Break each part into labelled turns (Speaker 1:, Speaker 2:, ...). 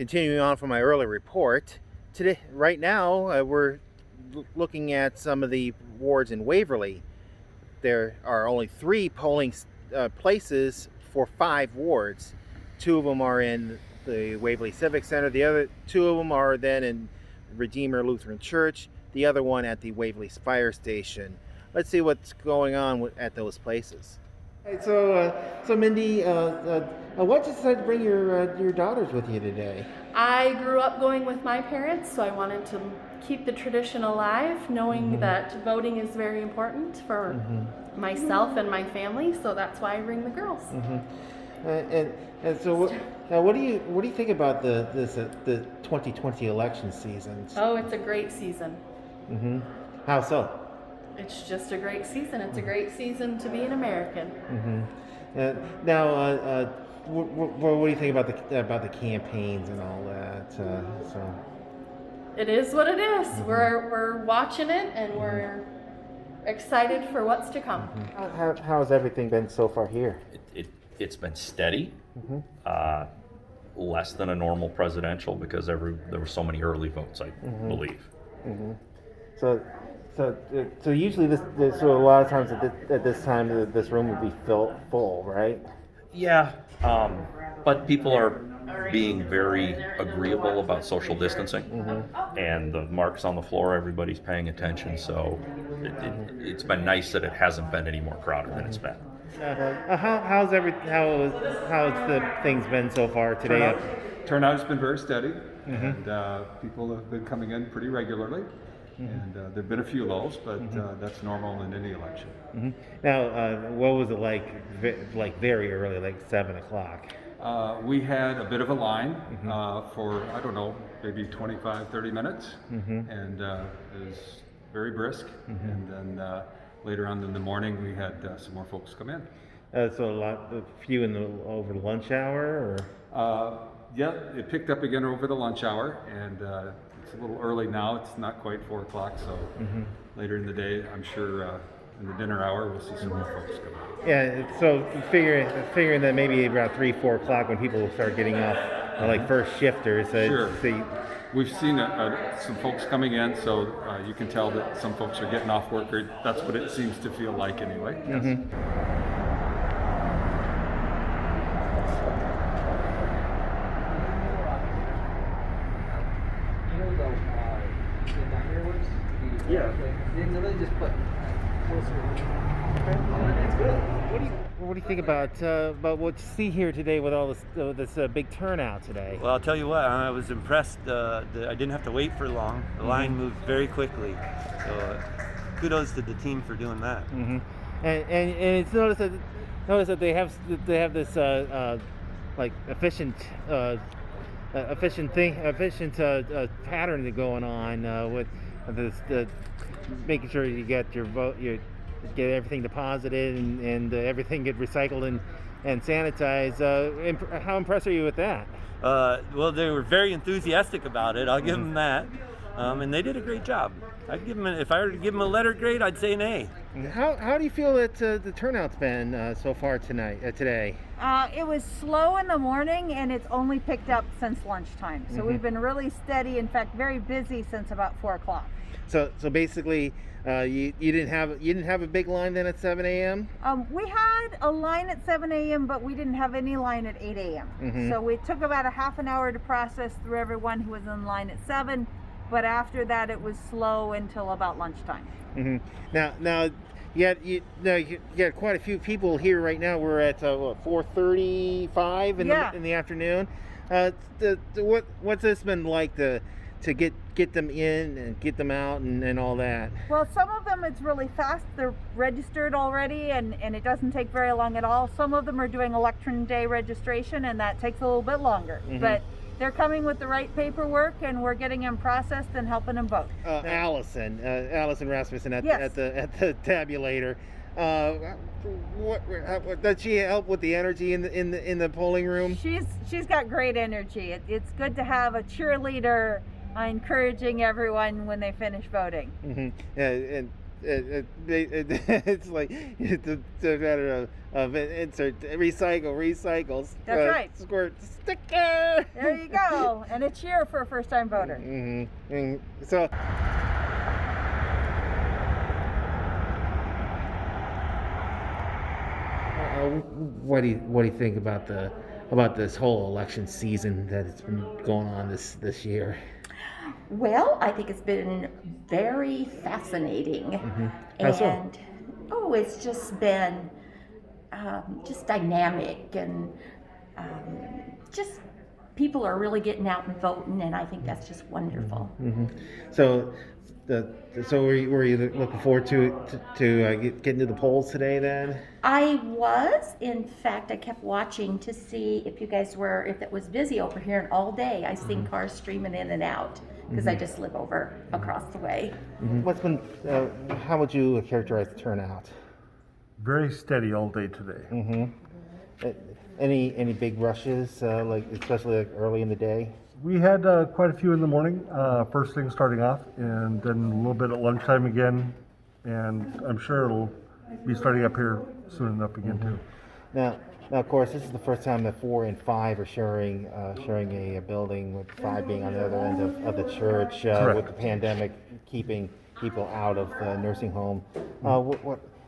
Speaker 1: continuing on from my earlier report, right now, we're looking at some of the wards in Waverly. There are only 3 polling places for 5 wards. 2 of them are in the Waverly Civic Center. The other 2 of them are then in Redeemer Lutheran Church. The other one at the Waverly Fire Station. Let's see what's going on at those places. So Mindy, what decided to bring your daughters with you today?
Speaker 2: I grew up going with my parents, so I wanted to keep the tradition alive, knowing that voting is very important for myself and my family. So that's why I bring the girls.
Speaker 1: And so, what do you think about the 2020 election season?
Speaker 2: Oh, it's a great season.
Speaker 1: How so?
Speaker 2: It's just a great season. It's a great season to be an American.
Speaker 1: Now, what do you think about the campaigns and all that?
Speaker 2: It is what it is. We're watching it, and we're excited for what's to come.
Speaker 1: How has everything been so far here?
Speaker 3: It's been steady, less than a normal presidential because there were so many early votes, I believe.
Speaker 1: So usually so a lot of times at this time this room would be full, right?
Speaker 3: Yeah, but people are being very agreeable about social distancing, and the marks on the floor, everybody's paying attention. So it's been nice that it hasn't been any more crowded than it's been.
Speaker 1: How's the things been so far today?
Speaker 4: Turnout has been very steady, and people have been coming in pretty regularly. And there have been a few lulls, but that's normal in any election.
Speaker 1: Now, what was it like very early, like 7 o'clock?
Speaker 4: We had a bit of a line for, I don't know, maybe 25, 30 minutes, and it was very brisk. And then later on in the morning, we had some more folks come in.
Speaker 1: So a few over lunch hour, or?
Speaker 4: Yeah, it picked up again over the lunch hour, and it's a little early now. It's not quite 4 o'clock, so later in the day, I'm sure in the dinner hour, we'll see some more folks come out.
Speaker 1: Yeah, so figuring that maybe about 3, 4 o'clock when people start getting off, like first shifters.
Speaker 4: Sure. We've seen some folks coming in, so you can tell that some folks are getting off work, or that's what it seems to feel like anyway. Yes.
Speaker 5: Yeah. They literally just put closer. It's good.
Speaker 1: What do you think about what you see here today with all this big turnout today?
Speaker 6: Well, I'll tell you what, I was impressed that I didn't have to wait for long. The line moved very quickly. So kudos to the team for doing that.
Speaker 1: And it's noticed that they have this like efficient pattern going on with this making sure you get your vote, you get everything deposited and everything get recycled and sanitized. How impressed are you with that?
Speaker 6: Well, they were very enthusiastic about it. I'll give them that. And they did a great job. If I were to give them a letter grade, I'd say an A.
Speaker 1: How do you feel that the turnout's been so far today?
Speaker 7: It was slow in the morning, and it's only picked up since lunchtime. So we've been really steady. In fact, very busy since about 4 o'clock.
Speaker 1: So basically, you didn't have a big line then at 7 a.m.
Speaker 7: We had a line at 7 a.m., but we didn't have any line at 8 a.m. So it took about a half an hour to process through everyone who was in line at 7. But after that, it was slow until about lunchtime.
Speaker 1: Now, you got quite a few people here right now. We're at 4:35 in the afternoon. What's this been like to get them in and get them out and all that?
Speaker 7: Well, some of them it's really fast. They're registered already, and it doesn't take very long at all. Some of them are doing election day registration, and that takes a little bit longer. But they're coming with the right paperwork, and we're getting them processed and helping them vote.
Speaker 1: Allison Rasmussen at the tabulator. Does she help with the energy in the polling room?
Speaker 7: She's got great energy. It's good to have a cheerleader encouraging everyone when they finish voting.
Speaker 1: it's like the matter of insert recycle.
Speaker 7: That's right.
Speaker 1: Squirt sticker.
Speaker 7: There you go. And a cheer for a first-time voter.
Speaker 1: And so. What do you think about this whole election season that it's been going on this year?
Speaker 8: Well, I think it's been very fascinating,
Speaker 1: How so?
Speaker 8: and it's just been just dynamic, and just people are really getting out and voting, and I think that's just wonderful.
Speaker 1: So, were you looking forward to getting to the polls today then?
Speaker 8: I was, in fact, I kept watching to see if it was busy over here, and all day I seen cars streaming in and out because I just live over across the way.
Speaker 1: What's been? How would you characterize the turnout?
Speaker 9: Very steady all day today.
Speaker 1: Any big rushes, especially early in the day?
Speaker 9: We had quite a few in the morning, first thing starting off, and then a little bit at lunchtime again, and I'm sure it'll be starting up here soon enough again too.
Speaker 1: Now, of course, this is the first time that 4 and 5 are sharing a building, with 5 being on the other end of the church, with the pandemic keeping people out of the nursing home.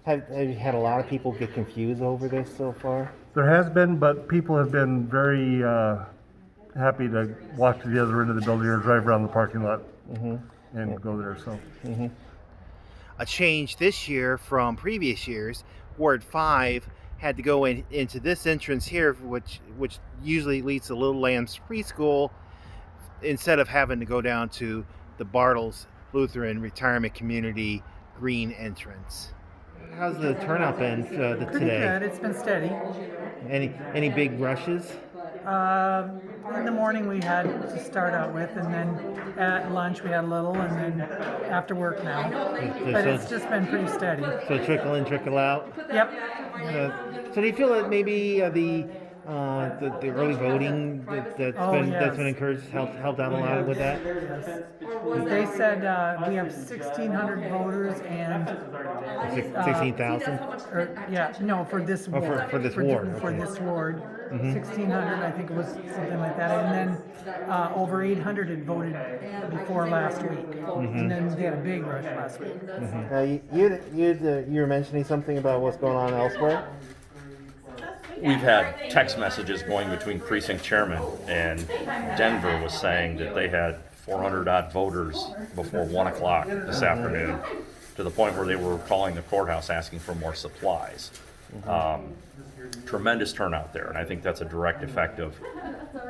Speaker 1: Have you had a lot of people get confused over this so far?
Speaker 9: There has been, but people have been very happy to walk to the other end of the building or drive around the parking lot and go there. So.
Speaker 1: A change this year from previous years. Ward 5 had to go into this entrance here, which usually leads to Little Lambs Preschool, instead of having to go down to the Bartles Lutheran Retirement Community green entrance. How's the turnout been today?
Speaker 5: Pretty good. It's been steady.
Speaker 1: Any big rushes?
Speaker 5: In the morning we had to start out with, and then at lunch we had a little, and then after work now. But it's just been pretty steady.
Speaker 1: So trickle in, trickle out.
Speaker 5: Yep.
Speaker 1: So do you feel that maybe the early voting that's been encouraged helped out a lot with that?
Speaker 5: Yes. They said we have 1,600 voters and
Speaker 1: 16,000.
Speaker 5: For this ward.
Speaker 1: For this ward.
Speaker 5: For
Speaker 1: Okay.
Speaker 5: this ward, 1,600, I think it was something like that, and then over 800 had voted before last week, and then they had a big rush last week.
Speaker 1: You were mentioning something about what's going on elsewhere.
Speaker 3: We've had text messages going between precinct chairmen, and Denver was saying that they had 400 odd voters before 1 o'clock this afternoon, to the point where they were calling the courthouse asking for more supplies. Tremendous turnout there, and I think that's a direct effect of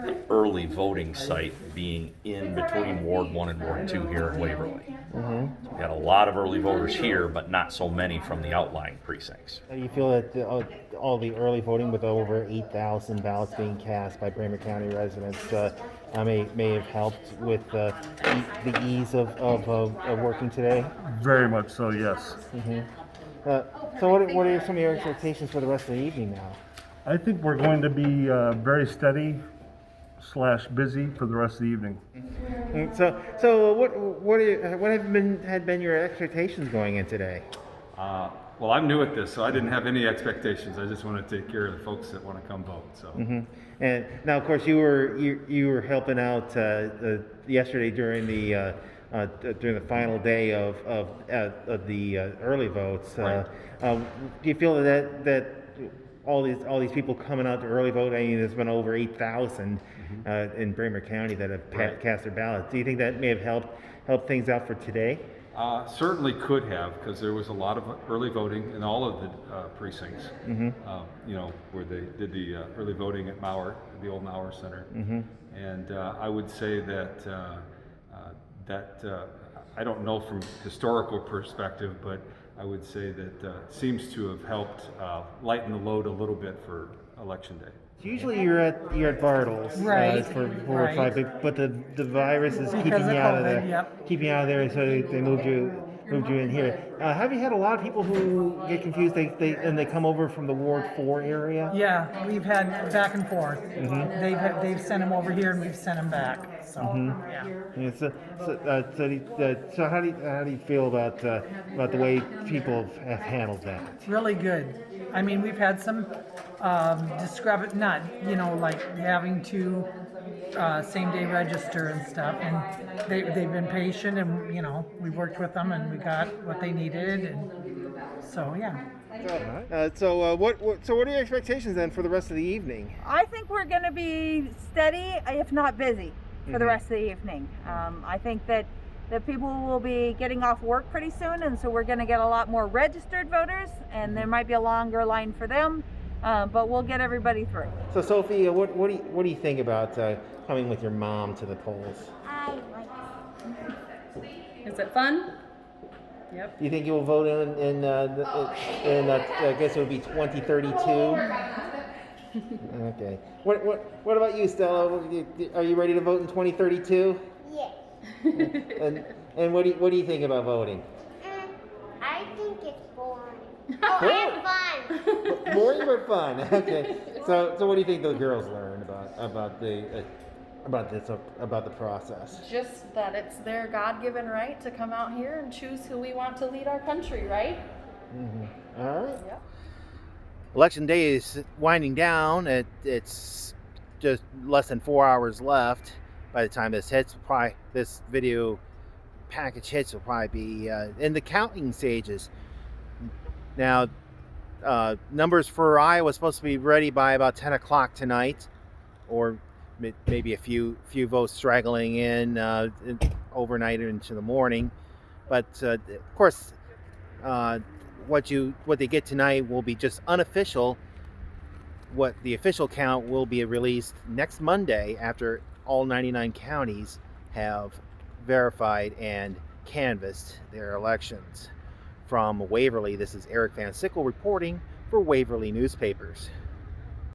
Speaker 3: the early voting site being in between Ward 1 and Ward 2 here in Waverly. We had a lot of early voters here, but not so many from the outlying precincts.
Speaker 1: You feel that all the early voting, with over 8,000 ballots being cast by Brainerd County residents, may have helped with the ease of working today?
Speaker 9: Very much so, yes.
Speaker 1: So what are some of your expectations for the rest of the evening now?
Speaker 9: I think we're going to be very steady / busy for the rest of the evening.
Speaker 1: So what have been your expectations going in today?
Speaker 4: Well, I'm new at this, so I didn't have any expectations. I just want to take care of the folks that want to come vote. So.
Speaker 1: And now, of course, you were helping out yesterday during the final day of the early votes.
Speaker 4: Right.
Speaker 1: Do you feel that all these people coming out to early vote? I mean, there's been over 8,000 in Brainerd County that have cast their ballots. Do you think that may have helped things out for today?
Speaker 4: Certainly could have, because there was a lot of early voting in all of the precincts. Where they did the early voting at Mauer, the old Mauer Center. And I would say that I don't know from historical perspective, but I would say that seems to have helped lighten the load a little bit for Election Day.
Speaker 1: Usually you're at Bartles,
Speaker 5: Right.
Speaker 1: for 4 or 5, but the virus is
Speaker 5: Because
Speaker 1: keeping
Speaker 5: of
Speaker 1: you out of
Speaker 5: COVID,
Speaker 1: there.
Speaker 5: yep.
Speaker 1: Keeping you out of there, and so they moved you. moved you in here. Have you had a lot of people who get confused? They come over from the Ward 4 area.
Speaker 5: Yeah, we've had back and forth. They've sent them over here and we've sent them back. So yeah.
Speaker 1: Yeah, so how do you feel about the way people have handled that?
Speaker 5: Really good. I mean, we've had some not, like having to same day register and stuff, and they've been patient, and we worked with them and we got what they needed, and so yeah.
Speaker 1: So what are your expectations then for the rest of the evening?
Speaker 7: I think we're going to be steady, if not busy, for the rest of the evening. I think that the people will be getting off work pretty soon, and so we're going to get a lot more registered voters, and there might be a longer line for them, but we'll get everybody through.
Speaker 1: So Sophie, what do you think about coming with your mom to the polls?
Speaker 7: I like it.
Speaker 2: Is it fun? Yep.
Speaker 1: Do you think you will vote in I guess it would be 2032? Okay. What about you, Stella? Are you ready to vote in 2032?
Speaker 10: Yes.
Speaker 1: And what do you think about voting?
Speaker 10: I think it's boring. Oh, and fun.
Speaker 1: Boring but fun. Okay. So what do you think the girls learned about the process?
Speaker 2: Just that it's their God-given right to come out here and choose who we want to lead our country, right?
Speaker 1: All right.
Speaker 2: Yep.
Speaker 1: Election day is winding down. It's just less than 4 hours left. By the time this hits, this video package hits, will probably be in the counting stages. Now, numbers for Iowa is supposed to be ready by about 10 o'clock tonight, or maybe a few votes straggling in overnight or into the morning. But of course, what they get tonight will be just unofficial. What the official count will be released next Monday after all 99 counties have verified and canvassed their elections. From Waverly, this is Eric Van Sickle reporting for Waverly Newspapers.